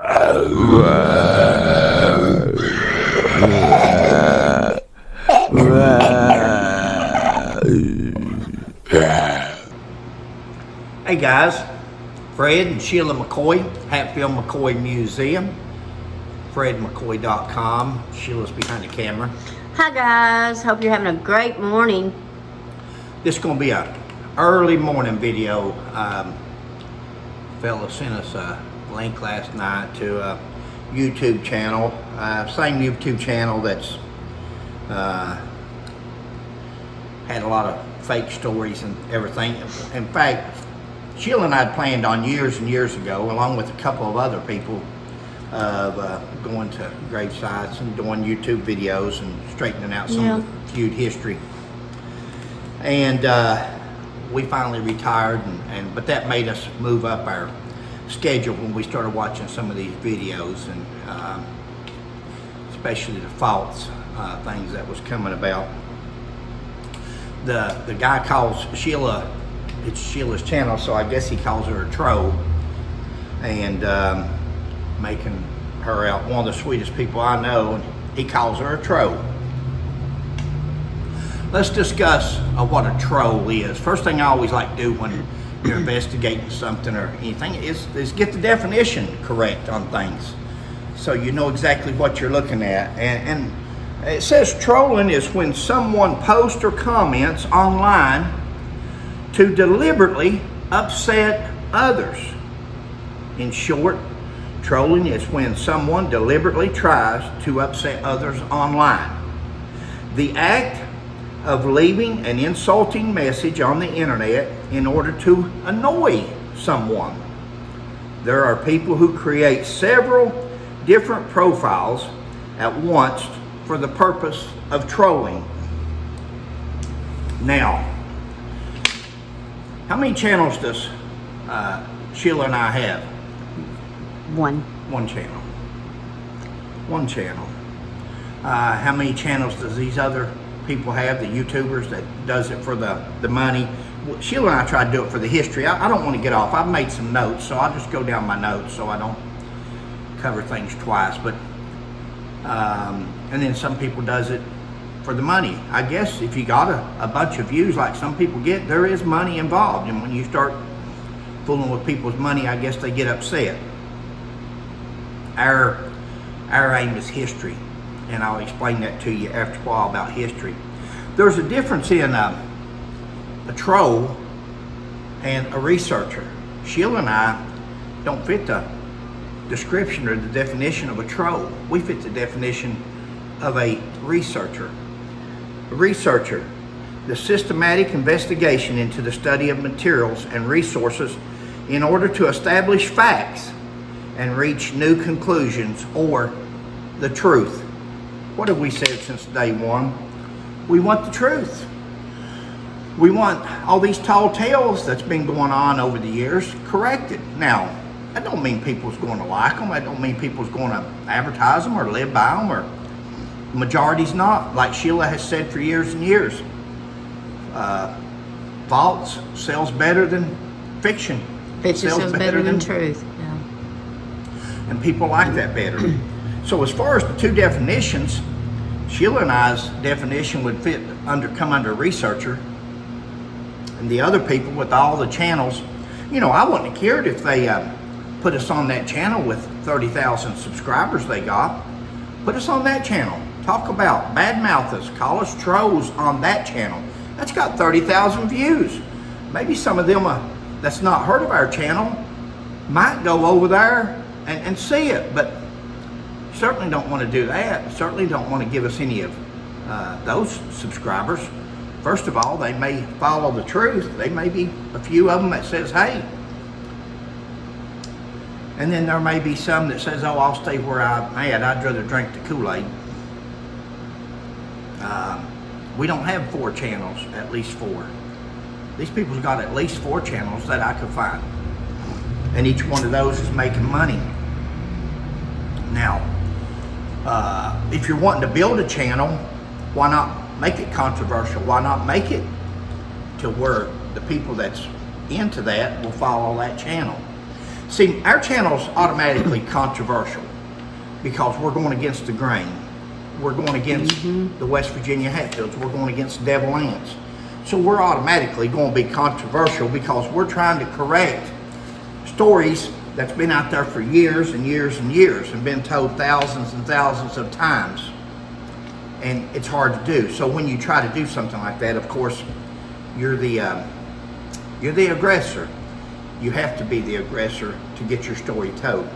Hey guys, Fred and Sheila McCoy, Hatfield McCoy Museum, FredMcCoy.com. Sheila's behind the camera. Hi guys, hope you're having a great morning. This is going to be a early morning video. Fella sent us a link last night to a YouTube channel, same YouTube channel that's had a lot of fake stories and everything. In fact, Sheila and I had planned on years and years ago, along with a couple of other people, of going to grave sites and doing YouTube videos and straightening out some of the feud history. And we finally retired, but that made us move up our schedule when we started watching some of these videos, and especially the false things that was coming about. The guy calls Sheila, it's Sheila's channel, so I guess he calls her a troll, and making her out one of the sweetest people I know, and he calls her a troll. Let's discuss what a troll is. First thing I always like to do when you're investigating something or anything is get the definition correct on things, so you know exactly what you're looking at. And it says trolling is when someone posts or comments online to deliberately upset others. In short, trolling is when someone deliberately tries to upset others online. The act of leaving an insulting message on the internet in order to annoy someone. There are people who create several different profiles at once for the purpose of trolling. Now, how many channels does Sheila and I have? One channel. One channel. How many channels does these other people have, the YouTubers that does it for the money? Sheila and I try to do it for the history. I don't want to get off. I've made some notes, so I'll just go down my notes so I don't cover things twice. But and then some people does it for the money. I guess if you got a bunch of views like some people get, there is money involved, and when you start fooling with people's money, I guess they get upset. Our aim is history, and I'll explain that to you after a while about history. There's a difference in a troll and a researcher. Sheila and I don't fit the description or the definition of a troll. We fit the definition of a researcher. A researcher, the systematic investigation into the study of materials and resources in order to establish facts and reach new conclusions, or the truth. What have we said since day one? We want the truth. We want all these tall tales that's been going on over the years corrected. Now, that don't mean people's going to like them. That don't mean people's going to advertise them or live by them, or majority's not. Like Sheila has said for years and years, false sells better than fiction. Fiction sells better than truth. Yeah. And people like that better. So as far as the two definitions, Sheila and I's definition would come under researcher, and the other people with all the channels, I wouldn't have cared if they put us on that channel with 30,000 subscribers they got. Put us on that channel. Talk about badmouth us, call us trolls on that channel. That's got 30,000 views. Maybe some of them that's not heard of our channel might go over there and see it, but certainly don't want to do that. Certainly don't want to give us any of those subscribers. First of all, they may follow the truth. They may be a few of them that says, hey. And then there may be some that says, oh, I'll stay where I'm at. I'd rather drink the Kool-Aid. We don't have 4 channels, at least 4. These people's got at least 4 channels that I could find. And each one of those is making money. Now, if you're wanting to build a channel, why not make it controversial? Why not make it to where the people that's into that will follow that channel? See, our channel's automatically controversial because we're going against the grain. We're going against the West Virginia Hatfields. We're going against Devil Ants. So we're automatically going to be controversial because we're trying to correct stories that's been out there for years and years and years and been told thousands and thousands of times. And it's hard to do. So when you try to do something like that, of course, you're the aggressor. You have to be the aggressor to get your story told.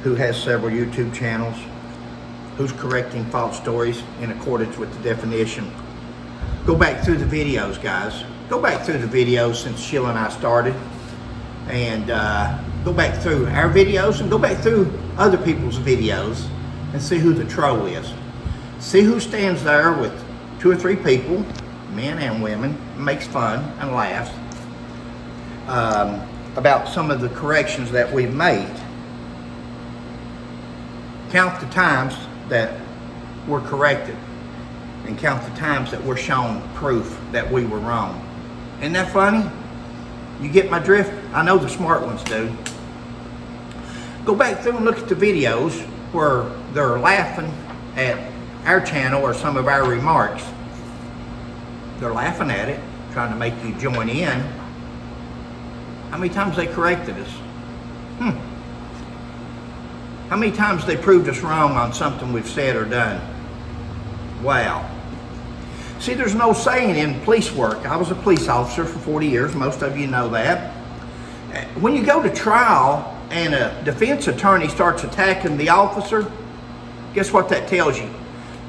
Who has several YouTube channels? Who's correcting false stories in accordance with the definition? Go back through the videos, guys. Go back through the videos since Sheila and I started. And go back through our videos and go back through other people's videos and see who the troll is. See who stands there with 2 or 3 people, men and women, makes fun and laughs about some of the corrections that we've made. Count the times that we're corrected and count the times that we're shown proof that we were wrong. Isn't that funny? You get my drift? I know the smart ones do. Go back through and look at the videos where they're laughing at our channel or some of our remarks. They're laughing at it, trying to make you join in. How many times they corrected us? How many times they proved us wrong on something we've said or done? Wow. See, there's no saying in police work. I was a police officer for 40 years. Most of you know that. When you go to trial and a defense attorney starts attacking the officer, guess what that tells you?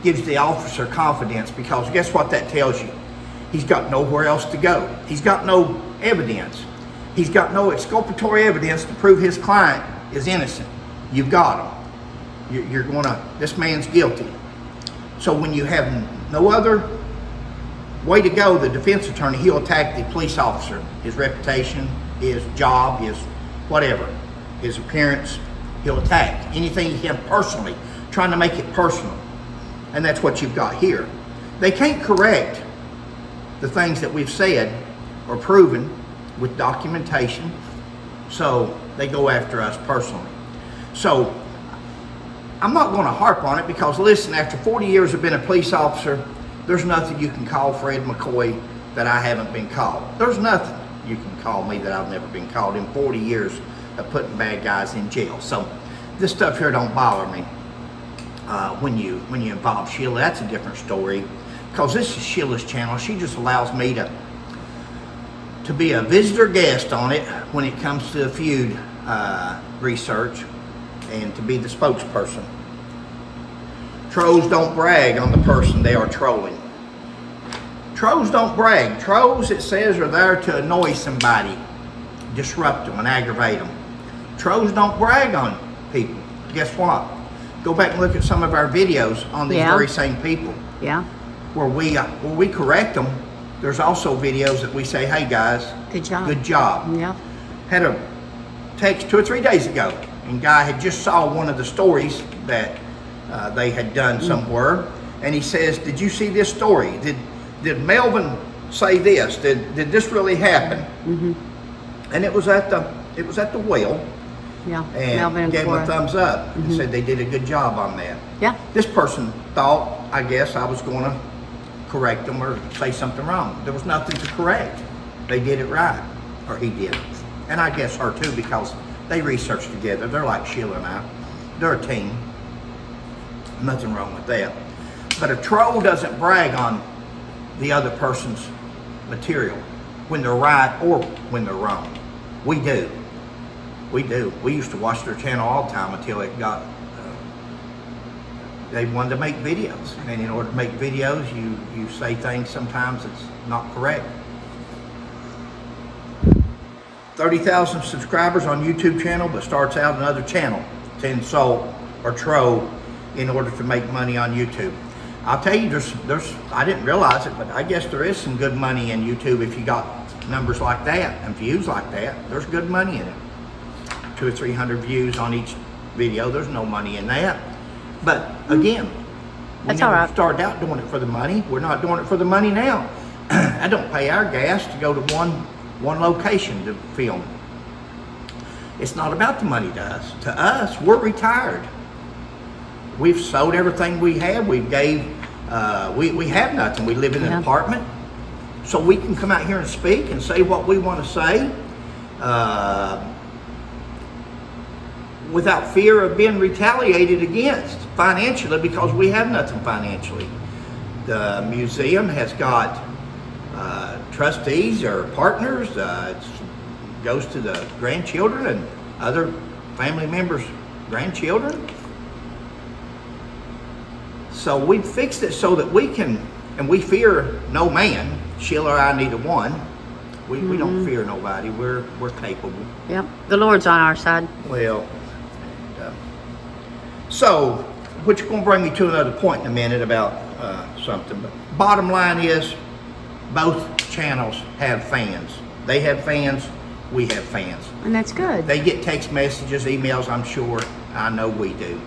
Gives the officer confidence, because guess what that tells you? He's got nowhere else to go. He's got no evidence. He's got no exculpatory evidence to prove his client is innocent. You've got him. You're gonna, this man's guilty. So when you have no other way to go, the defense attorney, he'll attack the police officer, his reputation, his job, his whatever, his appearance. He'll attack anything he can personally, trying to make it personal. And that's what you've got here. They can't correct the things that we've said or proven with documentation, so they go after us personally. So I'm not going to harp on it because, listen, after 40 years of being a police officer, there's nothing you can call Fred McCoy that I haven't been called. There's nothing you can call me that I've never been called in 40 years of putting bad guys in jail. So this stuff here don't bother me. When you involve Sheila, that's a different story, because this is Sheila's channel. She just allows me to be a visitor guest on it when it comes to the feud research, and to be the spokesperson. Trolls don't brag on the person they are trolling. Trolls don't brag. Trolls, it says, are there to annoy somebody, disrupt them and aggravate them. Trolls don't brag on people. Guess what? Go back and look at some of our videos on these very same people. Yeah. Where we correct them. There's also videos that we say, hey guys, good job. Good job. Yeah. Had a text 2 or 3 days ago, and guy had just saw one of the stories that they had done somewhere, and he says, did you see this story? Did Melvin say this? Did this really happen? And it was at the well. Yeah. And Melvin gave him a Cora. thumbs up and said they did a good job on that. Yeah. This person thought, I guess, I was going to correct them or say something wrong. There was nothing to correct. They did it right, or he did. And I guess her too, because they research together. They're like Sheila and I. They're a team. Nothing wrong with that. But a troll doesn't brag on the other person's material when they're right or when they're wrong. We do. We do. We used to watch their channel all the time until it got, they wanted to make videos. And in order to make videos, you say things sometimes that's not correct. 30,000 subscribers on YouTube channel, but starts out another channel to insult or troll in order to make money on YouTube. I'll tell you, there's I didn't realize it, but I guess there is some good money in YouTube if you got numbers like that and views like that. There's good money in it. 200 or 300 views on each video. There's no money in that. But again, we That's never all right. started out doing it for the money. We're not doing it for the money now. I don't pay our gas to go to one one location to film. It's not about the money to us. To us, we're retired. We've sold everything we have. We have nothing. We live in an apartment. So we can come out here and speak and say what we want to say without fear of being retaliated against financially, because we have nothing financially. The museum has got trustees or partners. It goes to the grandchildren and other family members' grandchildren. So we fixed it so that we can, and we fear no man. Sheila or I neither one. We don't fear nobody. We're capable. Yep. The Lord's on our side. Well, so, which is going to bring me to another point in a minute about something. But bottom line is, both channels have fans. They have fans. We have fans. And that's good. They get text messages, emails. I'm sure. I know we do.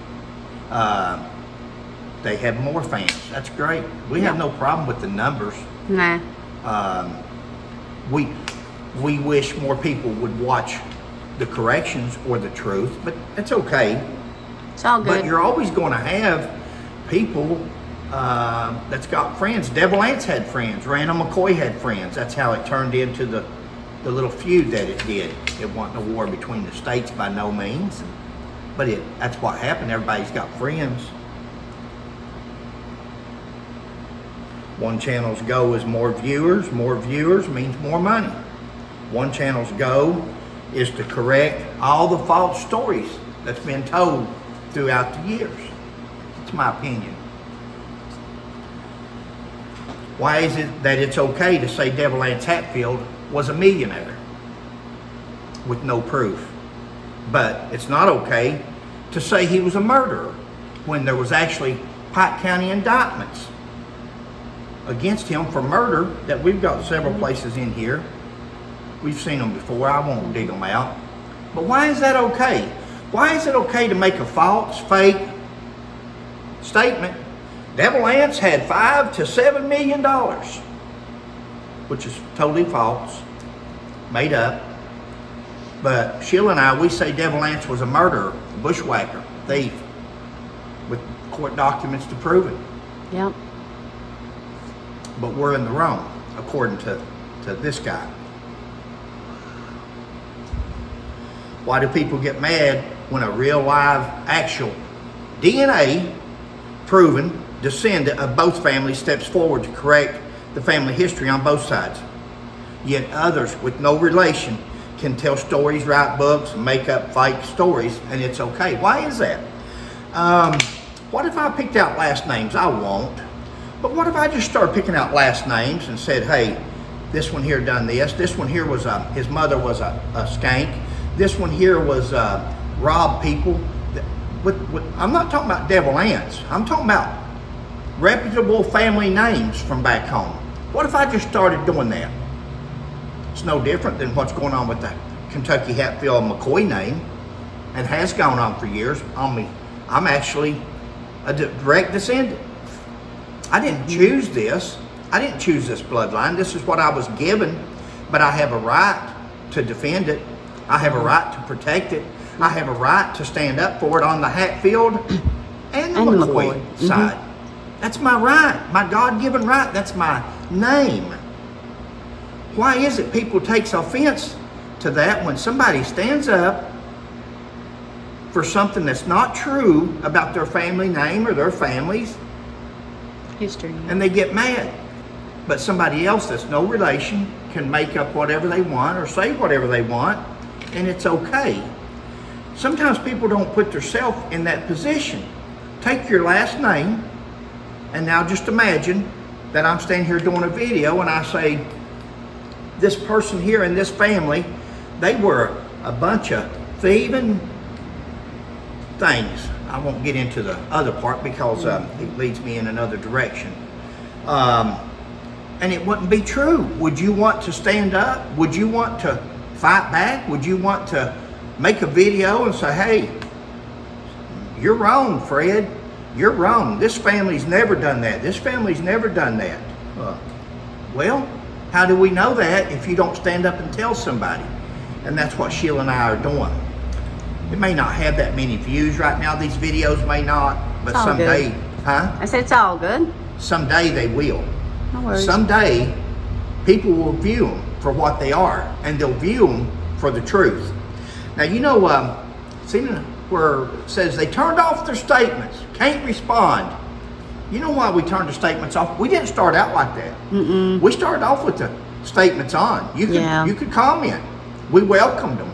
They have more fans. That's great. We have no problem with the numbers. Nah. We wish more people would watch the corrections or the truth, but it's okay. It's all good. But you're always going to have people that's got friends. Devil Anse had friends. Randall McCoy had friends. That's how it turned into the little feud that it did. It wasn't a war between the states by no means, but that's what happened. Everybody's got friends. One channel's goal is more viewers. More viewers means more money. One channel's goal is to correct all the false stories that's been told throughout the years. That's my opinion. Why is it that it's okay to say Devil Anse Hatfield was a millionaire with no proof, but it's not okay to say he was a murderer when there was actually Pike County indictments against him for murder that we've got several places in here. We've seen them before. I won't dig them out. But why is that okay? Why is it okay to make a false, fake statement? Devil Anse had $5 to $7 million, which is totally false, made up. But Sheila and I, we say Devil Anse was a murderer, a bushwhacker, thief, with court documents to prove it. Yep. But we're in the wrong, according to this guy. Why do people get mad when a real, live, actual DNA proven descendant of both families steps forward to correct the family history on both sides? Yet others with no relation can tell stories, write books, make up fake stories, and it's okay. Why is that? What if I picked out last names? I won't. But what if I just started picking out last names and said, hey, this one here done this one here was his mother was a skank, this one here was robbed people. I'm not talking about Devil Anse. I'm talking about reputable family names from back home. What if I just started doing that? It's no different than what's going on with the Kentucky Hatfield McCoy name, and has gone on for years. I'm actually a direct descendant. I didn't choose this. I didn't choose this bloodline. This is what I was given, but I have a right to defend it. I have a right to protect it. I have a right to stand up for it on the Hatfield and the McCoy side. That's my right, my God-given right. That's my name. Why is it people takes offense to that when somebody stands up for something that's not true about their family name or their family's history, and they get mad? But somebody else that's no relation can make up whatever they want or say whatever they want, and it's okay. Sometimes people don't put themselves in that position. Take your last name, and now just imagine that I'm standing here doing a video and I say, this person here in this family, they were a bunch of thieving things. I won't get into the other part because it leads me in another direction. And it wouldn't be true. Would you want to stand up? Would you want to fight back? Would you want to make a video and say, hey, you're wrong, Fred. You're wrong. This family's never done that. This family's never done that. Well, How do we know that if you don't stand up and tell somebody? And that's what Sheila and I are doing. It may not have that many views right now. These videos may not, but It's all someday, good. huh? I said it's all good. Someday they will. No worries. Someday people will view them for what they are, and they'll view them for the truth. Now, you know, see where it says they turned off their statements, can't respond. You know why we turned the statements off? We didn't start out like that. Mm-mm. We started off with the statements on. You could comment. We welcomed them.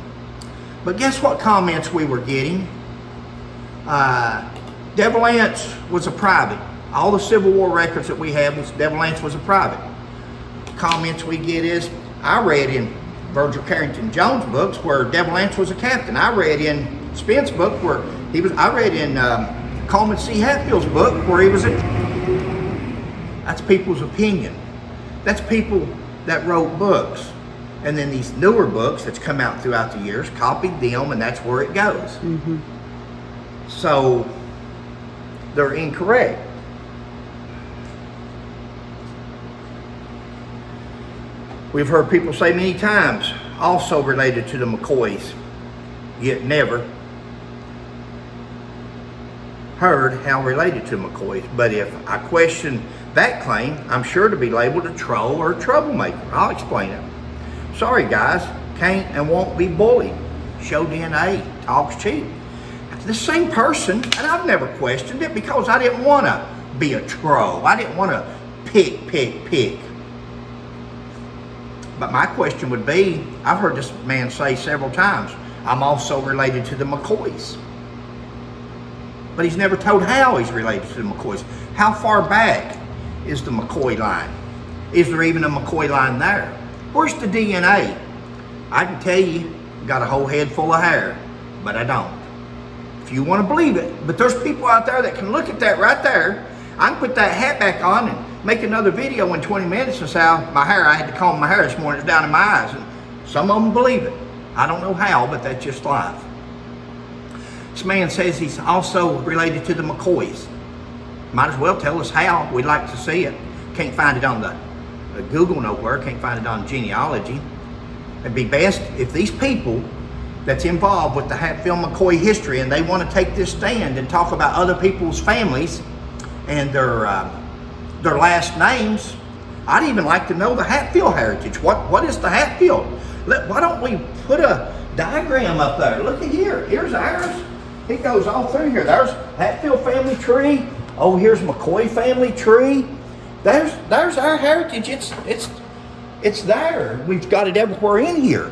But guess what comments we were getting? Devil Anse was a private. All the Civil War records that we have, Devil Anse was a private. Comments we get is, I read in Virgil Carrington Jones' books where Devil Anse was a captain. I read in Spence' book where he was, I read in Coleman C. Hatfield's book where he was a, that's people's opinion. That's people that wrote books. And then these newer books that's come out throughout the years copied them, and that's where it goes. Mm-hmm. So they're incorrect. We've heard people say many times, also related to the McCoys, yet never heard how related to McCoys. But if I question that claim, I'm sure to be labeled a troll or a troublemaker. I'll explain it. Sorry guys, can't and won't be bullied. Show DNA, talks cheap. The same person, and I've never questioned it because I didn't want to be a troll. I didn't want to pick. But my question would be, I've heard this man say several times, I'm also related to the McCoys. But he's never told how he's related to the McCoys. How far back is the McCoy line? Is there even a McCoy line there? Where's the DNA? I can tell you, got a whole head full of hair, but I don't. If you want to believe it, but there's people out there that can look at that right there. I can put that hat back on and make another video in 20 minutes and say, my hair, I had to comb my hair this morning, it's down in my eyes. And some of them believe it. I don't know how, but that's just life. This man says he's also related to the McCoys. Might as well tell us how. We'd like to see it. Can't find it on the Google nowhere. Can't find it on genealogy. It'd be best if these people that's involved with the Hatfield McCoy history and they want to take this stand and talk about other people's families and their last names. I'd even like to know the Hatfield heritage. What is the Hatfield? Why don't we put a diagram up there? Look at here. Here's ours. It goes all through here. There's Hatfield family tree. Oh, here's McCoy family tree. There's our heritage. It's there. We've got it everywhere in here.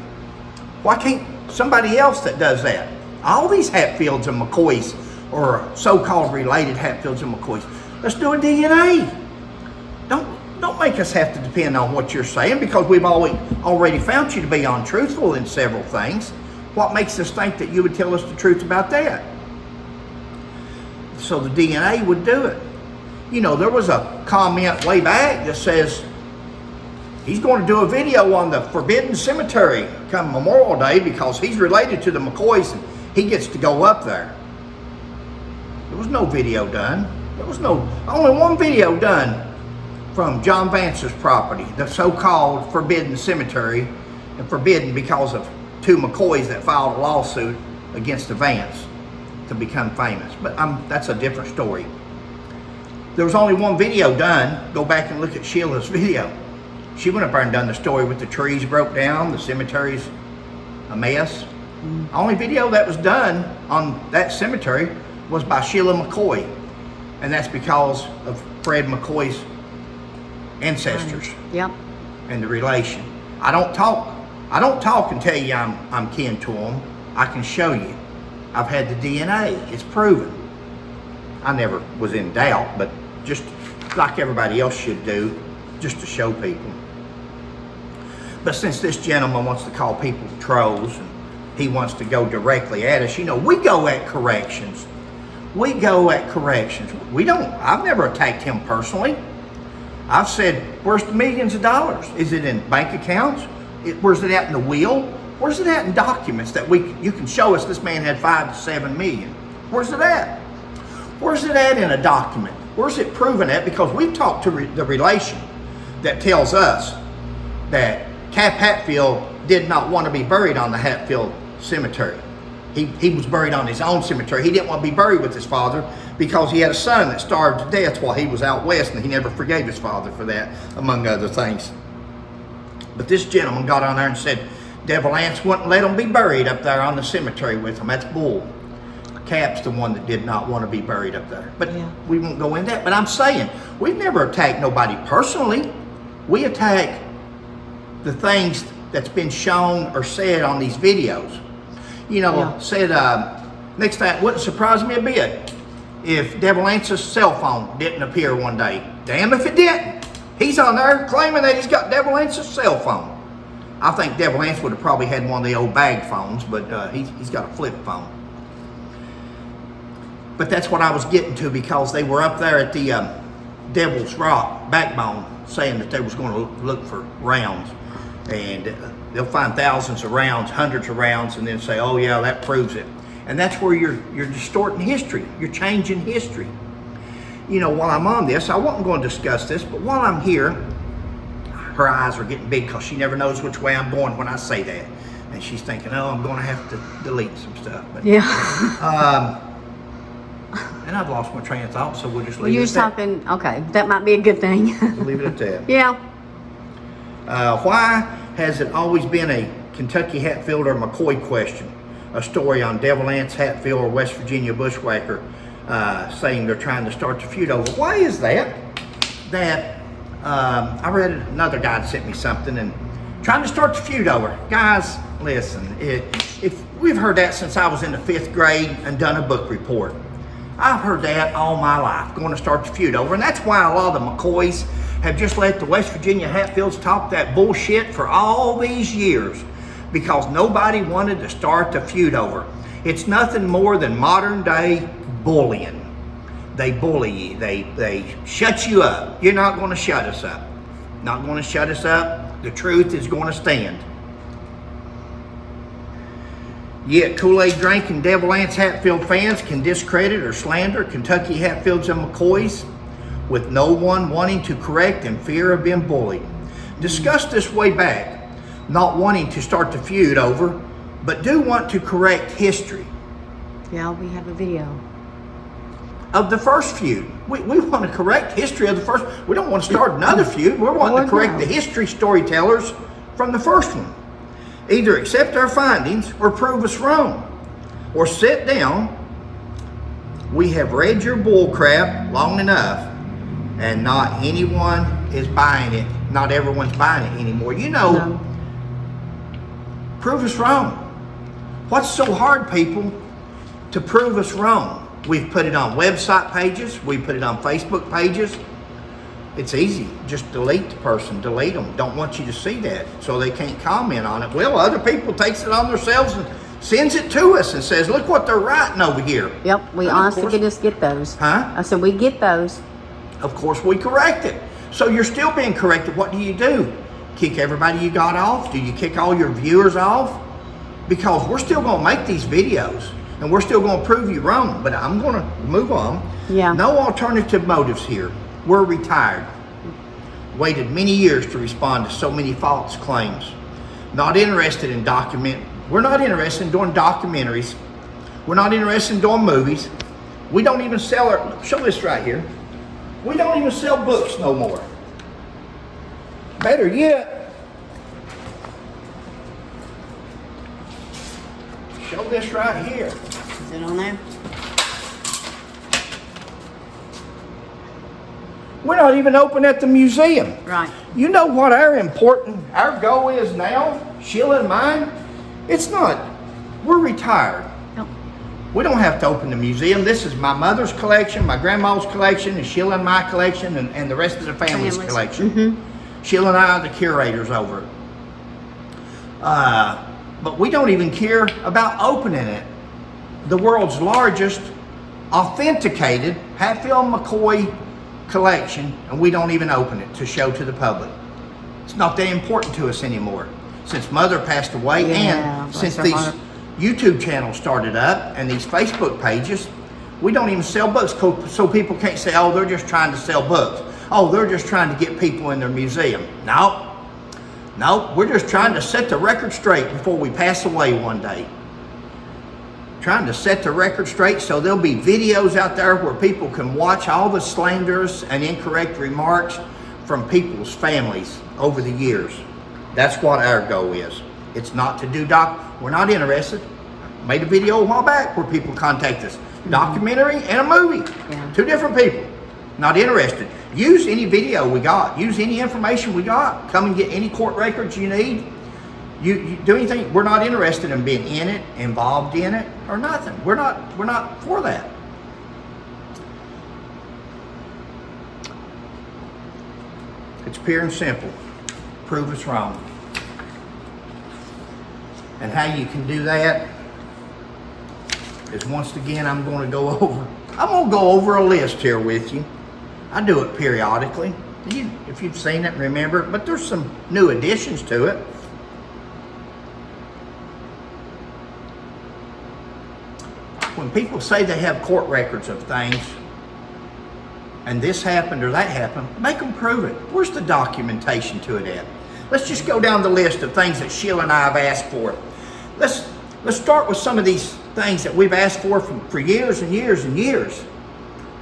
Why can't somebody else that does that? All these Hatfields and McCoys, or so-called related Hatfields and McCoys, let's do a DNA. Don't make us have to depend on what you're saying because we've already found you to be untruthful in several things. What makes us think that you would tell us the truth about that? So the DNA would do it. You know, there was a comment way back that says he's going to do a video on the Forbidden Cemetery come Memorial Day because he's related to the McCoys and he gets to go up there. There was no video done. There was only one video done from John Vance's property, the so-called Forbidden Cemetery, and forbidden because of two McCoys that filed a lawsuit against the Vance to become famous. But that's a different story. There was only one video done. Go back and look at Sheila's video. She went up there and done the story with the trees broke down, the cemetery's a mess. The only video that was done on that cemetery was by Sheila McCoy. And that's because of Fred McCoy's ancestors. Yep. And the relation. I don't talk and tell you I'm kin to them. I can show you. I've had the DNA. It's proven. I never was in doubt, but just like everybody else should do, just to show people. But since this gentleman wants to call people trolls and he wants to go directly at us, you know, we go at corrections. We go at corrections. I've never attacked him personally. I've said, where's the millions of dollars? Is it in bank accounts? Where's it at in the will? Where's it at in documents that you can show us this man had 5 to 7 million? Where's it at? Where's it at in a document? Where's it proven at? Because we've talked to the relation that tells us that Cap Hatfield did not want to be buried on the Hatfield cemetery. He was buried on his own cemetery. He didn't want to be buried with his father because he had a son that starved to death while he was out west, and he never forgave his father for that, among other things. But this gentleman got on there and said Devil Anse wouldn't let him be buried up there on the cemetery with him. That's bull. Cap's the one that did not want to be buried up there. But we won't go into that. But I'm saying, we've never attacked nobody personally. We attack the things that's been shown or said on these videos. You know, said, next time, it wouldn't surprise me a bit if Devil Anse's cell phone didn't appear one day. Damn if it didn't. He's on there claiming that he's got Devil Anse's cell phone. I think Devil Anse would have probably had one of the old bag phones, but he's got a flip phone. But that's what I was getting to, because they were up there at the Devil's Rock Backbone saying that they was going to look for rounds. And they'll find thousands of rounds, hundreds of rounds, and then say, oh yeah, that proves it. And that's where you're distorting history. You're changing history. You know, while I'm on this, I wasn't going to discuss this, but while I'm here, her eyes are getting big because she never knows which way I'm going when I say that. And she's thinking, oh, I'm going to have to delete some stuff. But, and I've lost my train of thought, so we'll just leave it at that. You're talking, okay, that might be a good thing. We'll leave it at that. Yeah. Why has it always been a Kentucky Hatfield or McCoy question? A story on Devil Anse Hatfield or West Virginia bushwhacker saying they're trying to start the feud over. Why is that? I read another guy that sent me something and trying to start the feud over. Guys, listen, if we've heard that since I was in the 5th grade and done a book report. I've heard that all my life, going to start the feud over. And that's why a lot of the McCoys have just let the West Virginia Hatfields talk that bullshit for all these years, because nobody wanted to start the feud over. It's nothing more than modern day bullying. They bully you. They shut you up. You're not going to shut us up. Not going to shut us up. The truth is going to stand. Yet Kool-Aid drinking Devil Anse Hatfield fans can discredit or slander Kentucky Hatfields and McCoys with no one wanting to correct in fear of being bullied. Discussed this way back, not wanting to start the feud over, but do want to correct history. Yeah, we have a video. Of the first feud. We want to correct history of the first. We don't want to start another feud. We're wanting to correct the history storytellers from the first one. Either accept our findings or prove us wrong. Or sit down. We have read your bull crap long enough, and not anyone is buying it. Not everyone's buying it anymore. You know, No. Prove us wrong. What's so hard, people, to prove us wrong? We've put it on website pages. We put it on Facebook pages. It's easy. Just delete the person. Delete them. Don't want you to see that, so they can't comment on it. Well, other people takes it on themselves and sends it to us and says, look what they're writing over here. Yep, we And honest to goodness get those. Huh? I said we get those. Of course, we correct it. So you're still being corrected. What do? Kick everybody you got off? Do you kick all your viewers off? Because we're still going to make these videos, and we're still going to prove you wrong. But I'm going to move on. Yeah. No alternative motives here. We're retired. Waited many years to respond to so many false claims. Not interested in We're not interested in doing documentaries. We're not interested in doing movies. We don't even sell show this right here. We don't even sell books no more. Better yet, show this right here. Is it on there? We're not even open at the museum. Right. You know what our goal is now, Sheila and mine? It's not. We're retired. Nope. We don't have to open the museum. This is my mother's collection, my grandma's collection, and Sheila and my collection, and the rest of the family's collection. Mm-hmm. Sheila and I are the curators over it. But we don't even care about opening it. The world's largest authenticated Hatfield McCoy collection, and we don't even open it to show to the public. It's not that important to us anymore. Since Mother passed away, and since these YouTube channels started up and these Facebook pages, we don't even sell books, so people can't say, oh, they're just trying to sell books. Oh, they're just trying to get people in their museum. No. No, we're just trying to set the record straight before we pass away one day. Trying to set the record straight so there'll be videos out there where people can watch all the slanders and incorrect remarks from people's families over the years. That's what our goal is. It's not to do we're not interested. Made a video a while back where people contact us. Documentary and a movie. Yeah. 2 different people. Not interested. Use any video we got. Use any information we got. Come and get any court records you need. You do anything. We're not interested in being in it, involved in it, or nothing. We're not for that. It's pure and simple. Prove us wrong. And how you can do that is, once again, I'm going to go over a list here with you. I do it periodically. If you've seen it, remember, but there's some new additions to it. When people say they have court records of things, and this happened or that happened, make them prove it. Where's the documentation to it at? Let's just go down the list of things that Sheila and I have asked for. Let's start with some of these things that we've asked for years and years and years.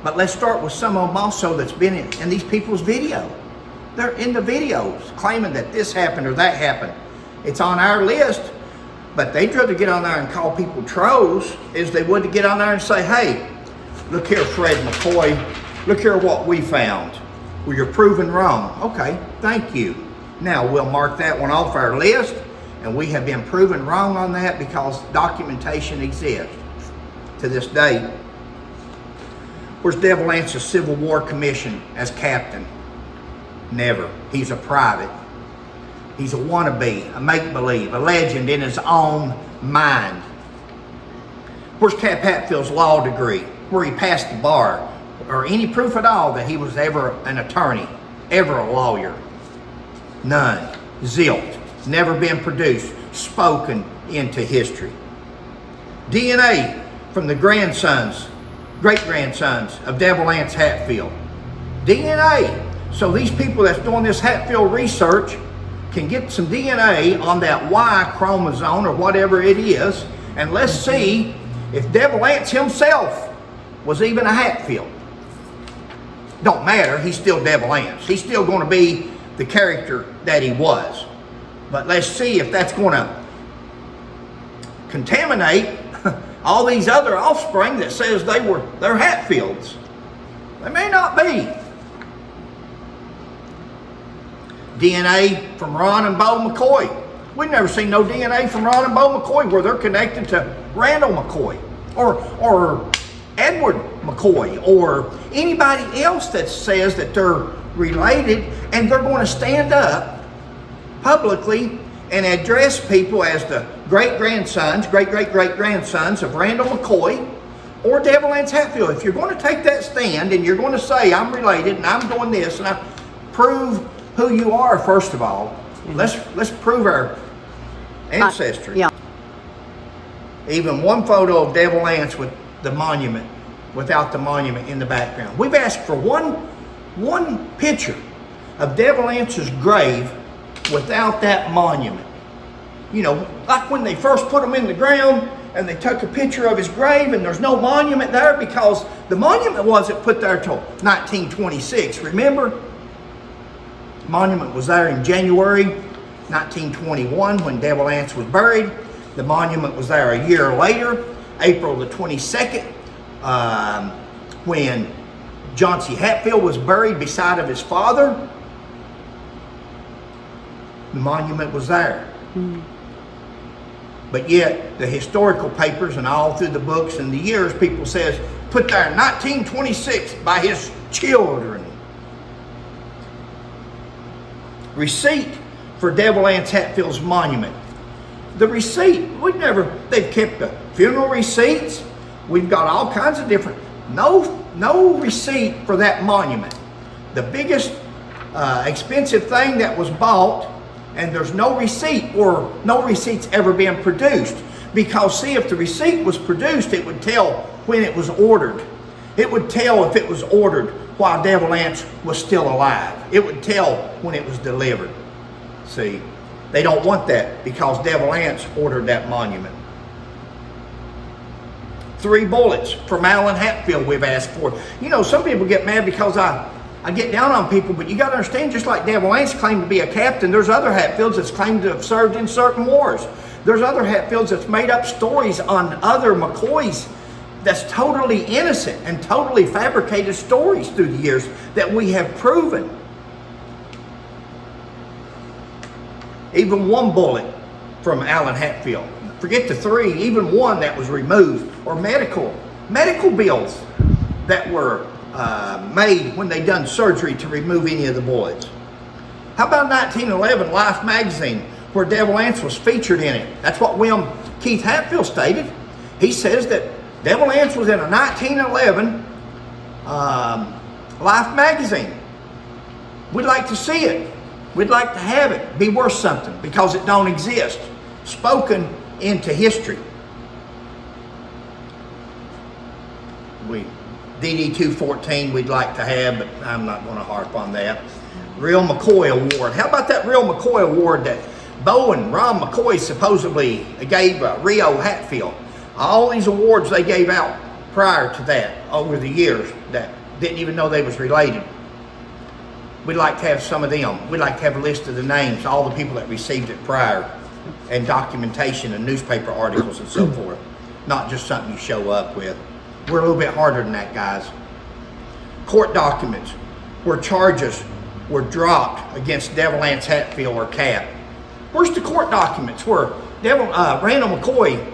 But let's start with some of them also that's been in these people's video. They're in the videos claiming that this happened or that happened. It's on our list, but they'd rather get on there and call people trolls as they would to get on there and say, hey, look here, Fred McCoy, look here what we found. Well, you're proven wrong. Okay, thank you. Now we'll mark that one off our list, and we have been proven wrong on that because documentation exists to this day. Where's Devil Lance's Civil War Commission as captain? Never. He's a private. He's a wannabe, a make-believe, a legend in his own mind. Where's Cap Hatfield's law degree, where he passed the bar, or any proof at all that he was ever an attorney, ever a lawyer? None. Zilch. Never been produced, spoken into history. DNA from the great-grandsons of Devil Lance Hatfield. DNA. So these people that's doing this Hatfield research can get some DNA on that Y chromosome or whatever it is, and let's see if Devil Lance himself was even a Hatfield. Don't matter, he's still Devil Lance. He's still going to be the character that he was. But let's see if that's going to contaminate all these other offspring that says they're Hatfields. They may not be. DNA from Ron and Bo McCoy. We've never seen no DNA from Ron and Bo McCoy where they're connected to Randall McCoy or Edward McCoy or anybody else that says that they're related, and they're going to stand up publicly and address people as the great-grandsons of Randall McCoy or Devil Lance Hatfield. If you're going to take that stand and you're going to say, I'm related and I'm doing this, and I prove who you are, first of all, let's prove our ancestry. Yeah. Even one photo of Devil Lance with the monument, without the monument in the background. We've asked for one picture of Devil Lance's grave without that monument. You know, like when they first put him in the ground and they took a picture of his grave and there's no monument there because the monument wasn't put there till 1926. Remember? Monument was there in January 1921 when Devil Lance was buried. The monument was there a year later, April the 22nd, when John C. Hatfield was buried beside of his father. The monument was there. Mm. But yet, the historical papers and all through the books and the years, people says, put there in 1926 by his children. Receipt for Devil Lance Hatfield's monument. The receipt, they've kept the funeral receipts. We've got all kinds of different, no receipt for that monument. The biggest expensive thing that was bought, and there's no receipt or no receipts ever been produced. Because see, if the receipt was produced, it would tell when it was ordered. It would tell if it was ordered while Devil Lance was still alive. It would tell when it was delivered. See, They don't want that because Devil Anse ordered that monument. 3 bullets from Allen Hatfield we've asked for. You know, some people get mad because I get down on people, but you got to understand, just like Devil Anse claimed to be a captain, there's other Hatfields that's claimed to have served in certain wars. There's other Hatfields that's made up stories on other McCoys that's totally innocent and totally fabricated stories through the years that we have proven. Even 1 bullet from Allen Hatfield. Forget the 3, even 1 that was removed. Or medical bills that were made when they done surgery to remove any of the bullets. How about 1911 Life magazine, where Devil Anse was featured in it? That's what William Keith Hatfield stated. He says that Devil Anse was in a 1911 Life magazine. We'd like to see it. We'd like to have it be worth something because it don't exist. Spoken into history. DD 214 we'd like to have, but I'm not going to harp on that. Real McCoy Award. How about that Real McCoy Award that Ron McCoy supposedly gave Rio Hatfield? All these awards they gave out prior to that over the years that didn't even know they was related. We'd like to have some of them. We'd like to have a list of the names, all the people that received it prior, and documentation and newspaper articles and so forth. Not just something you show up with. We're a little bit harder than that, guys. Court documents where charges were dropped against Devil Anse Hatfield or Cap. Where's the court documents where Randall McCoy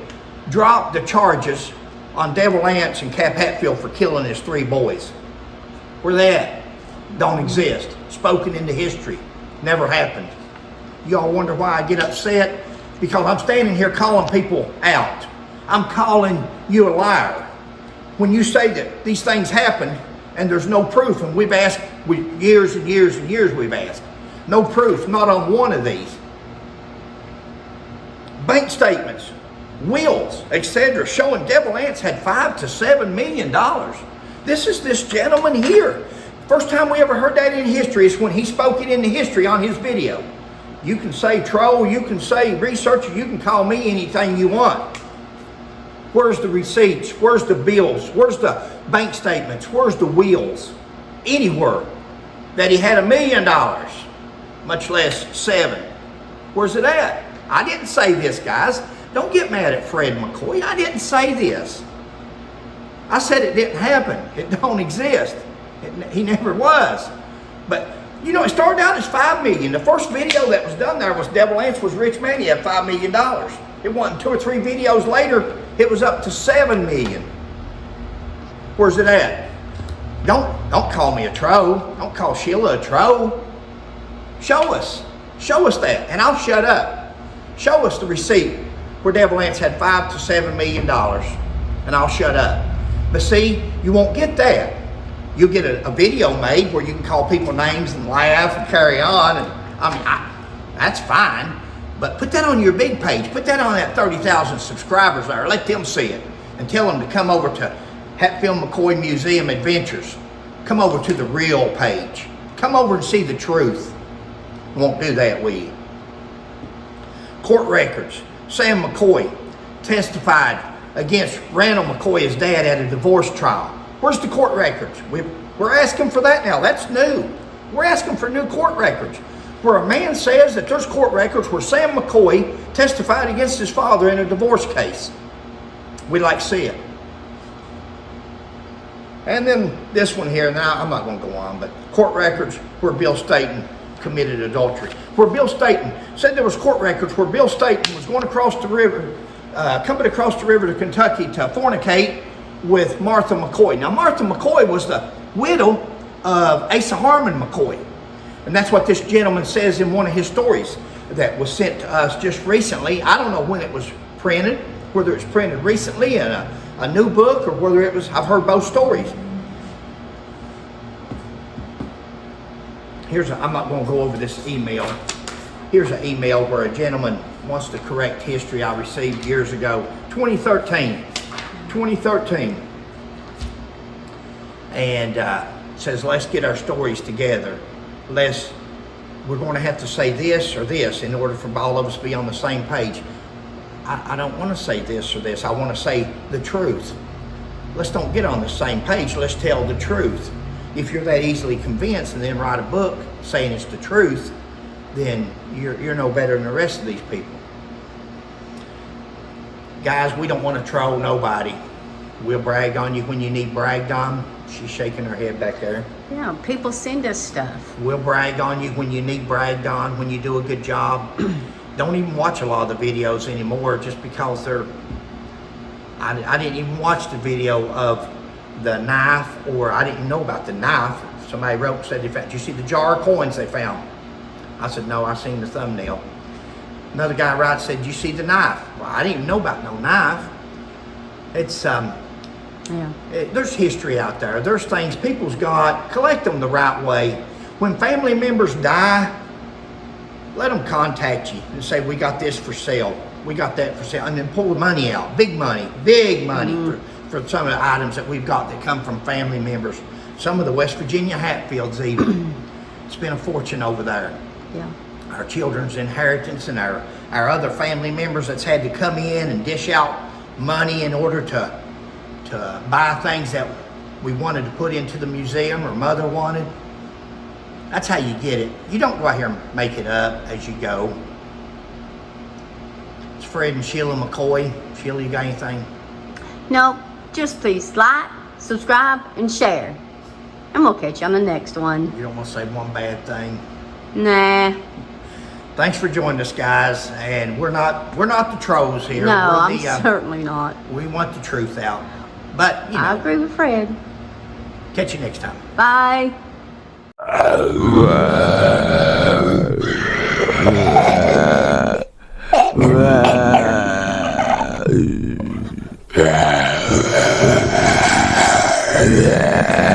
dropped the charges on Devil Anse and Cap Hatfield for killing his 3 boys? Where they at? Don't exist. Spoken into history. Never happened. Y'all wonder why I get upset? Because I'm standing here calling people out. I'm calling you a liar. When you say that these things happened and there's no proof, and we've asked, years and years and years we've asked. No proof, not on one of these. Bank statements, wills, etc., showing Devil Anse had $5 to $7 million. This is this gentleman here. First time we ever heard that in history is when he spoke it into history on his video. You can say troll, you can say researcher, you can call me anything you want. Where's the receipts? Where's the bills? Where's the bank statements? Where's the wills? Anywhere that he had $1 million, much less 7. Where's it at? I didn't say this, guys. Don't get mad at Fred McCoy. I didn't say this. I said it didn't happen. It don't exist. He never was. But, you know, it started out as $5 million. The first video that was done there was Devil Anse was rich man. He had $5 million. It wasn't 2 or 3 videos later, it was up to $7 million. Where's it at? Don't call me a troll. Don't call Sheila a troll. Show us. Show us that, and I'll shut up. Show us the receipt where Devil Anse had $5 to $7 million, and I'll shut up. But see, you won't get that. You'll get a video made where you can call people names and laugh and carry on, and that's fine. But put that on your big page. Put that on that 30,000 subscribers there. Let them see it, and tell them to come over to Hatfield McCoy Museum Adventures. Come over to the real page. Come over and see the truth. Won't do that, will you? Court records. Sam McCoy testified against Randall McCoy, his dad, at a divorce trial. Where's the court records? We're asking for that now. That's new. We're asking for new court records. Where a man says that there's court records where Sam McCoy testified against his father in a divorce case. We'd like to see it. And then this one here, now I'm not going to go on, but court records where Bill Staten committed adultery. Where Bill Staten said there was court records where Bill Staten was going across the river, coming across the river to Kentucky to fornicate with Martha McCoy. Now, Martha McCoy was the widow of Asa Harmon McCoy. And that's what this gentleman says in one of his stories that was sent to us just recently. I don't know when it was printed, whether it's printed recently in a new book or whether it was, I've heard both stories. I'm not going to go over this email. Here's an email where a gentleman wants to correct history I received years ago, 2013. And says, let's get our stories together. Let's we're going to have to say this or this in order for all of us to be on the same page. I don't want to say this or this. I want to say the truth. Let's don't get on the same page. Let's tell the truth. If you're that easily convinced and then write a book saying it's the truth, then you're no better than the rest of these people. Guys, we don't want to troll nobody. We'll brag on you when you need bragged on. She's shaking her head back there. Yeah, people send us stuff. We'll brag on you when you need bragged on, when you do a good job. Don't even watch a lot of the videos anymore just because they're... I didn't even watch the video of the knife, or I didn't know about the knife. Somebody wrote and said, "Did you see the jar of coins they found?" I said, "No, I seen the thumbnail." Another guy writes, said, "You see the knife?" Well, I didn't even know about no knife. It's there's history out there. There's things people's got. Collect them the right way. When family members die, let them contact you and say, "We got this for sale. We got that for sale," and then pull the money out. Big money for some of the items that we've got that come from family members. Some of the West Virginia Hatfields even. Spent a fortune over there. Yeah. Our children's inheritance and our other family members that's had to come in and dish out money in order to buy things that we wanted to put into the museum or mother wanted. That's how you get it. You don't go out here and make it up as you go. It's Fred and Sheila McCoy. Sheila, you got anything? No, just please like, subscribe, and share. And we'll catch you on the next one. You don't want to say one bad thing. Nah. Thanks for joining us, guys. And we're not the trolls here. No, we're I'm certainly not. We want the truth out. But, you know, I agree with Fred. catch you next time. Bye. Yeah.